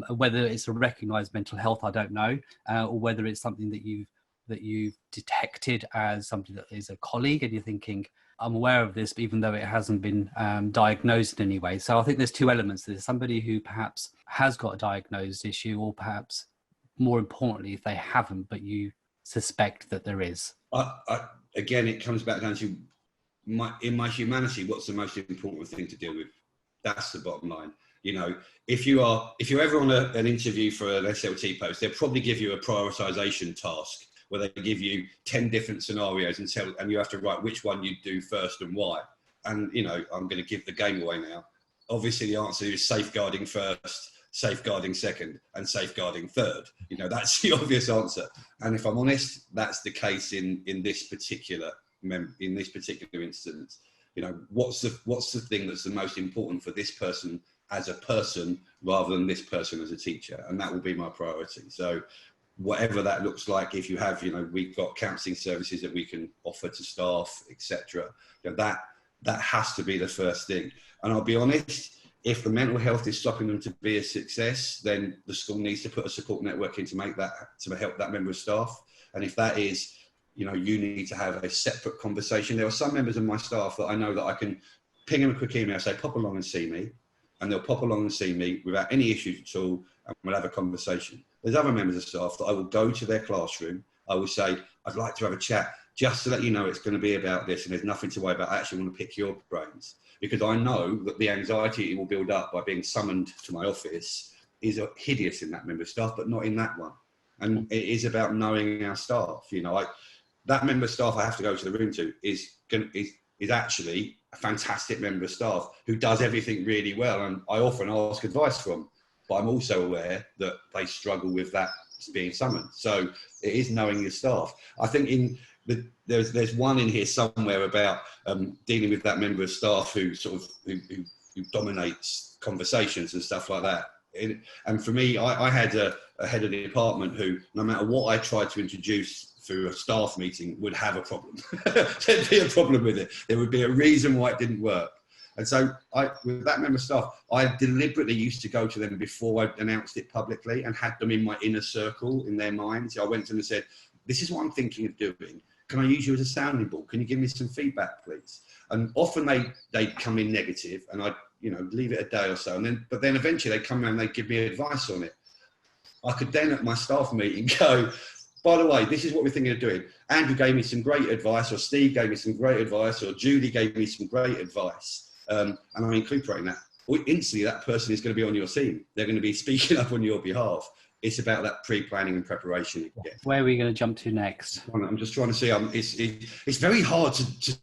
whether it's a recognised mental health, I don't know, or whether it's something that you've detected as something that is a colleague, and you're thinking, I'm aware of this, even though it hasn't been diagnosed in any way. So I think there's two elements. There's somebody who perhaps has got a diagnosed issue, or perhaps more importantly, if they haven't, but you suspect that there is. Again, it comes back down to in my humanity, what's the most important thing to deal with? That's the bottom line. You know, if you're ever on an interview for an SLT post, they'll probably give you a prioritization task where they give you 10 different scenarios and you have to write which one you do first and why. And, you know, I'm going to give the game away now. Obviously, the answer is safeguarding first, safeguarding second, and safeguarding third. You know, that's the obvious answer. And if I'm honest, that's the case in this particular instance. You know, what's the thing that's the most important for this person as a person rather than this person as a teacher? And that will be my priority. So whatever that looks like, if you have, you know, we've got counselling services that we can offer to staff, etc. You know, that has to be the first thing. And I'll be honest, if the mental health is stopping them to be a success, then the school needs to put a support network in to help that member of staff. And if that is, you know, you need to have a separate conversation. There are some members of my staff that I know that I can ping them a quick email, say, pop along and see me. And they'll pop along and see me without any issues at all, and we'll have a conversation. There's other members of staff that I will go to their classroom. I will say, I'd like to have a chat just to let you know it's going to be about this and there's nothing to worry about. I actually want to pick your brains, because I know that the anxiety it will build up by being summoned to my office is hideous in that member of staff, but not in that one. And it is about knowing our staff. You know, that member of staff I have to go to the room to is actually a fantastic member of staff who does everything really well, and I often ask advice from, but I'm also aware that they struggle with that being summoned. So it is knowing your staff. I think there's one in here somewhere about dealing with that member of staff who sort of who dominates conversations and stuff like that. And for me, I had a head of the department who, no matter what I tried to introduce through a staff meeting, would have a problem. There'd be a problem with it. There would be a reason why it didn't work. And so with that member of staff, I deliberately used to go to them before I announced it publicly and had them in my inner circle in their minds. I went to them and said, this is what I'm thinking of doing. Can I use you as a sounding board? Can you give me some feedback, please? And often they'd come in negative, and I'd, you know, leave it a day or so. But then eventually they'd come around and they'd give me advice on it. I could then at my staff meeting go, by the way, this is what we're thinking of doing. Andrew gave me some great advice, or Steve gave me some great advice, or Julie gave me some great advice. And I'm incorporating that. Instantly, that person is going to be on your team. They're going to be speaking up on your behalf. It's about that pre-planning and preparation. Again. Where are we going to jump to next? I'm just trying to see. It's very hard to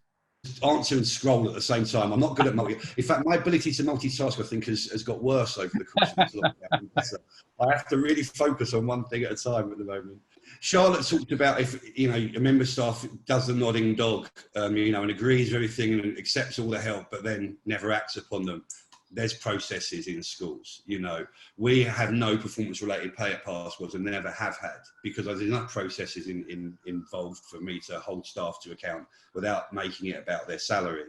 answer and scroll at the same time. I'm not good at In fact, my ability to multitask, I think, has got worse over the course of this lockdown. So I have to really focus on one thing at a time at the moment. Charlotte talked about if, you know, a member of staff does the nodding dog, you know, and agrees with everything and accepts all the help, but then never acts upon them. There's processes in schools. You know, we have no performance-related pay at passwords and never have had, because there's enough processes involved for me to hold staff to account without making it about their salary.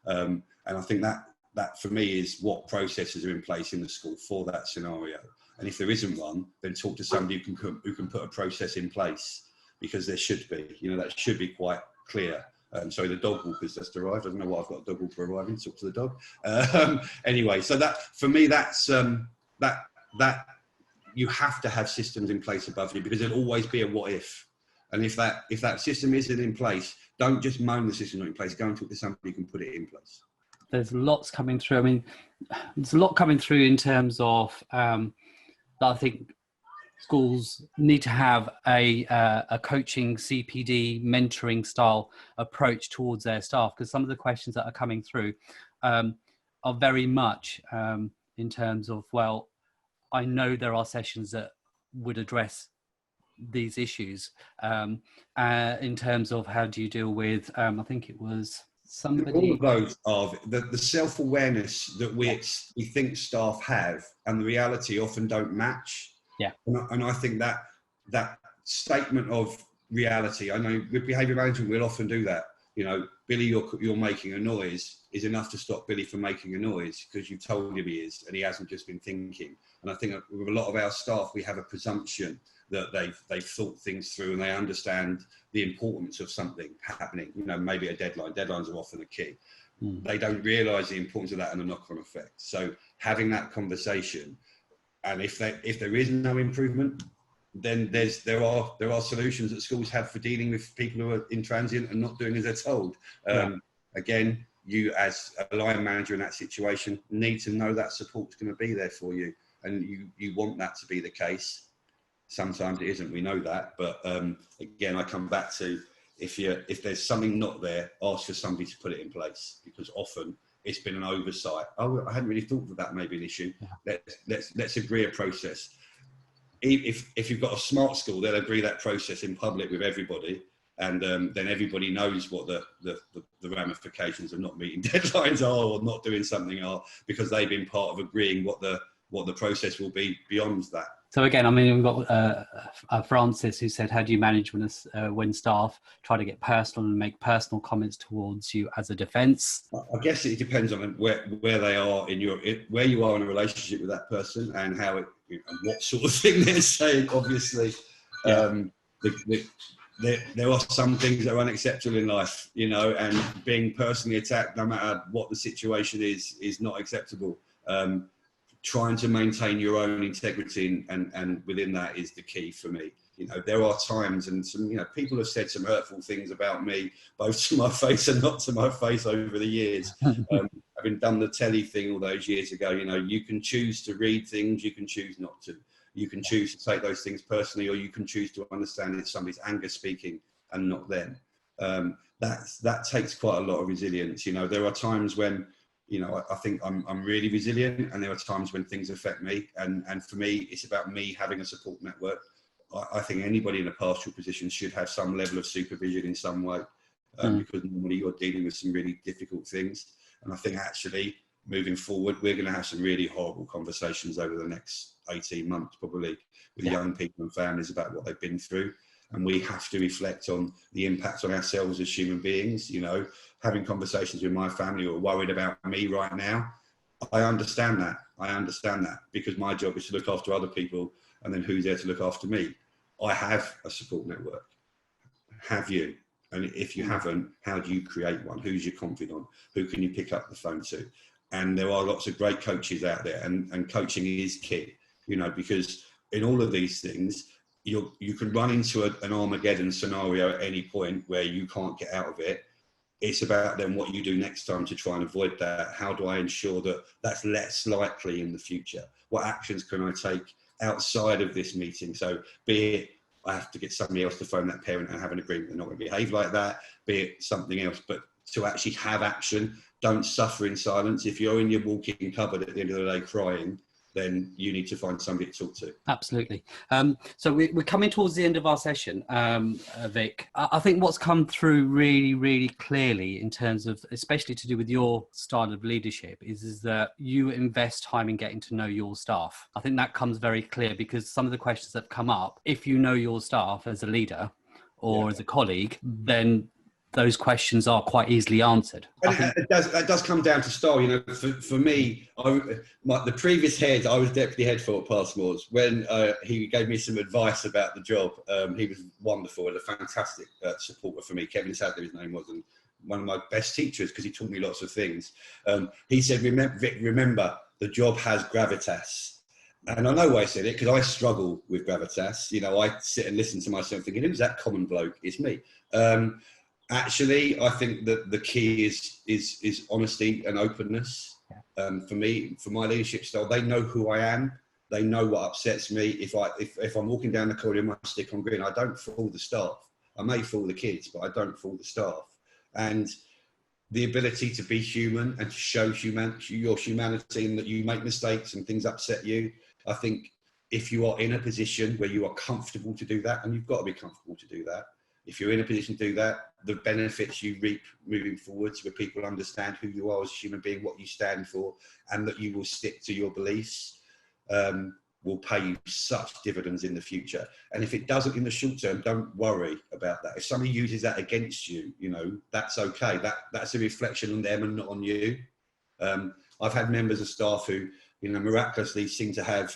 And I think that for me is what processes are in place in the school for that scenario. And if there isn't one, then talk to somebody who can put a process in place, because there should be. You know, that should be quite clear. Sorry, the dog walker's just arrived. I don't know what I've got a dog walker arriving. Talk to the dog. Anyway, so that for me, that's that you have to have systems in place above you, because there'll always be a what if. And if that system isn't in place, don't just moan the system's not in place. Go and talk to somebody who can put it in place. There's lots coming through. I mean, there's a lot coming through in terms of that I think schools need to have a coaching, CPD, mentoring style approach towards their staff, because some of the questions that are coming through are very much in terms of, well, I know there are sessions that would address these issues in terms of how do you deal with, I think it was somebody... All of those are the self-awareness that we think staff have and the reality often don't match. Yeah. And I think that statement of reality, I know with behaviour management, we'll often do that. You know, Billy, you're making a noise is enough to stop Billy from making a noise because you've told him he is, and he hasn't just been thinking. And I think with a lot of our staff, we have a presumption that they've thought things through and they understand the importance of something happening. You know, maybe a deadline. Deadlines are often a key. They don't realise the importance of that and the knock-on effect. So having that conversation, and if there is no improvement, then there are solutions that schools have for dealing with people who are intransient and not doing as they're told. Again, you as a line manager in that situation need to know that support's going to be there for you, and you want that to be the case. Sometimes it isn't, we know that, but again, I come back to if there's something not there, ask for somebody to put it in place, because often it's been an oversight. Oh, I hadn't really thought of that, maybe an issue. Let's agree a process. If you've got a smart school, they'll agree that process in public with everybody, and then everybody knows what the ramifications of not meeting deadlines are or not doing something are, because they've been part of agreeing what the process will be beyond that. So again, I mean, we've got Francis who said, how do you manage when staff try to get personal and make personal comments towards you as a defence? I guess it depends on where they are where you are in a relationship with that person and and what sort of thing they're saying. Obviously, there are some things that are unacceptable in life, you know, and being personally attacked, no matter what the situation is not acceptable. Trying to maintain your own integrity and within that is the key for me. You know, there are times and people have said some hurtful things about me, both to my face and not to my face over the years. Having done the telly thing all those years ago, you know, you can choose to read things, you can choose not to. You can choose to take those things personally, or you can choose to understand it's somebody's anger speaking and not them. That takes quite a lot of resilience. You know, there are times when, you know, I think I'm really resilient, and there are times when things affect me. And for me, it's about me having a support network. I think anybody in a pastoral position should have some level of supervision in some way, because normally you're dealing with some really difficult things. And I think actually moving forward, we're going to have some really horrible conversations over the next 18 months, probably, with young people and families about what they've been through. And we have to reflect on the impact on ourselves as human beings. You know, having conversations with my family who are worried about me right now, I understand that because my job is to look after other people, and then who's there to look after me? I have a support network. Have you? And if you haven't, how do you create one? Who's your confidant? Who can you pick up the phone to? And there are lots of great coaches out there, and coaching is key, you know, because in all of these things, you can run into an Armageddon scenario at any point where you can't get out of it. It's about then what you do next time to try and avoid that. How do I ensure that that's less likely in the future? What actions can I take outside of this meeting? So be it I have to get somebody else to phone that parent and have an agreement they're not going to behave like that, be it something else, but to actually have action. Don't suffer in silence. If you're in your walk-in cupboard at the end of the day crying, then you need to find somebody to talk to. Absolutely. So we're coming towards the end of our session, Vic. I think what's come through really, really clearly in terms of, especially to do with your style of leadership, is that you invest time in getting to know your staff. I think that comes very clear, because some of the questions that come up, if you know your staff as a leader or as a colleague, then those questions are quite easily answered. That does come down to style. You know, for me, the previous head, I was deputy head for Passmore's. When he gave me some advice about the job, he was wonderful and a fantastic supporter for me. Kevin Sadler, his name was, and one of my best teachers, because he taught me lots of things. He said, Vic, remember, the job has gravitas. And I know why I said it, because I struggle with gravitas. You know, I sit and listen to myself thinking, who's that common bloke? It's me. Actually, I think that the key is honesty and openness. For me, for my leadership style, they know who I am. They know what upsets me. If I'm walking down the corridor, my stick on green, I don't fool the staff. I may fool the kids, but I don't fool the staff. And the ability to be human and to show your humanity, and that you make mistakes and things upset you. I think if you are in a position where you are comfortable to do that, and you've got to be comfortable to do that, if you're in a position to do that, the benefits you reap moving forwards, where people understand who you are as a human being, what you stand for, and that you will stick to your beliefs. will pay you such dividends in the future. And if it doesn't in the short term, don't worry about that. If somebody uses that against you, you know, that's okay. That's a reflection on them and not on you. I've had members of staff who, you know, miraculously seem to have,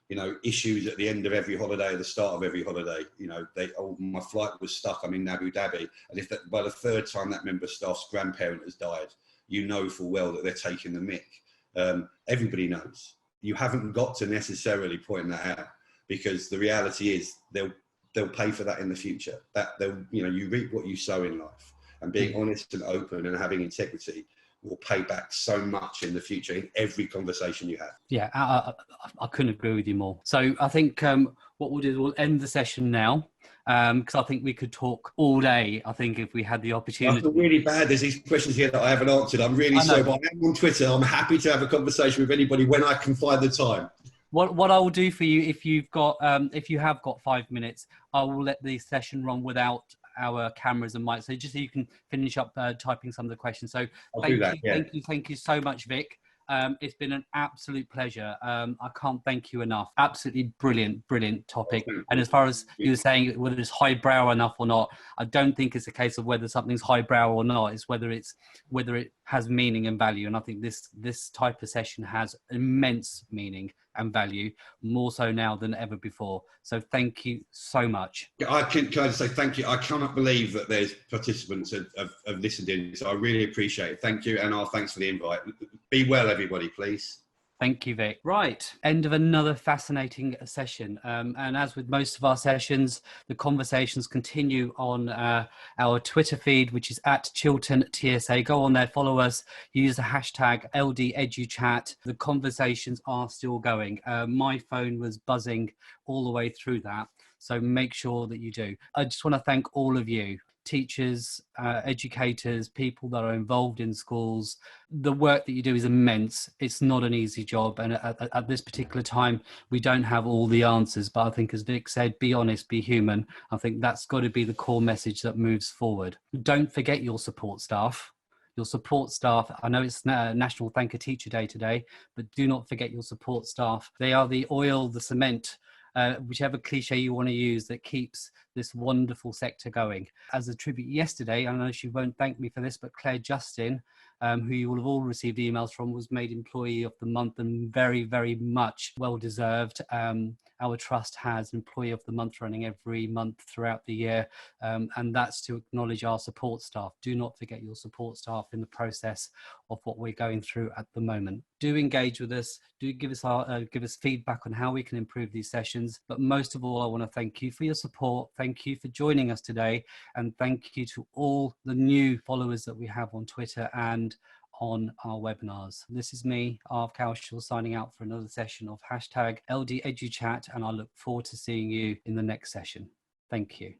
you know, issues at the end of every holiday, at the start of every holiday. You know, oh, my flight was stuck, I'm in Abu Dhabi. And if by the third time that member of staff's grandparent has died, you know full well that they're taking the mick. Everybody knows. You haven't got to necessarily point that out, because the reality is they'll pay for that in the future. That they'll, you know, you reap what you sow in life, and being honest and open and having integrity will pay back so much in the future in every conversation you have. Yeah, I couldn't agree with you more. So I think what we'll do is we'll end the session now, because I think we could talk all day, I think, if we had the opportunity. I feel really bad. There's these questions here that I haven't answered. I'm really sorry, but I am on Twitter. I'm happy to have a conversation with anybody when I can find the time. What I will do for you, if you have got 5 minutes, I will let the session run without our cameras and mics, so just so you can finish up typing some of the questions. So thank you so much, Vic. It's been an absolute pleasure. I can't thank you enough. Absolutely brilliant topic. And as far as you were saying, whether it's highbrow enough or not, I don't think it's a case of whether something's highbrow or not. It's whether it has meaning and value. And I think this type of session has immense meaning and value, more so now than ever before. So thank you so much. Can I just say thank you. I cannot believe that there's participants have listened in, so I really appreciate it. Thank you, and thanks for the invite. Be well, everybody, please. Thank you, Vic. Right, end of another fascinating session. And as with most of our sessions, the conversations continue on our Twitter feed, which is at Chiltern TSA. Go on there, follow us, use the hashtag LDeduchat. The conversations are still going. My phone was buzzing all the way through that, so make sure that you do. I just want to thank all of you. Teachers, educators, people that are involved in schools. The work that you do is immense. It's not an easy job, and at this particular time we don't have all the answers, but I think, as Vic said, be honest, be human. I think that's got to be the core message that moves forward. Don't forget your support staff. Your support staff, I know it's National Thank a Teacher Day today, but do not forget your support staff. They are the oil, the cement, whichever cliche you want to use, that keeps this wonderful sector going. As a tribute yesterday, I know she won't thank me for this, but Claire Justin, who you will have all received emails from, was made Employee of the Month, and very much well deserved. Our trust has Employee of the Month running every month throughout the year, and that's to acknowledge our support staff. Do not forget your support staff in the process of what we're going through at the moment. Do engage with us. Do give us feedback on how we can improve these sessions. But most of all, I want to thank you for your support. Thank you for joining us today, and thank you to all the new followers that we have on Twitter and on our webinars. This is me, Arv Cowshaw, signing out for another session of hashtag LDeduchat, and I look forward to seeing you in the next session. Thank you.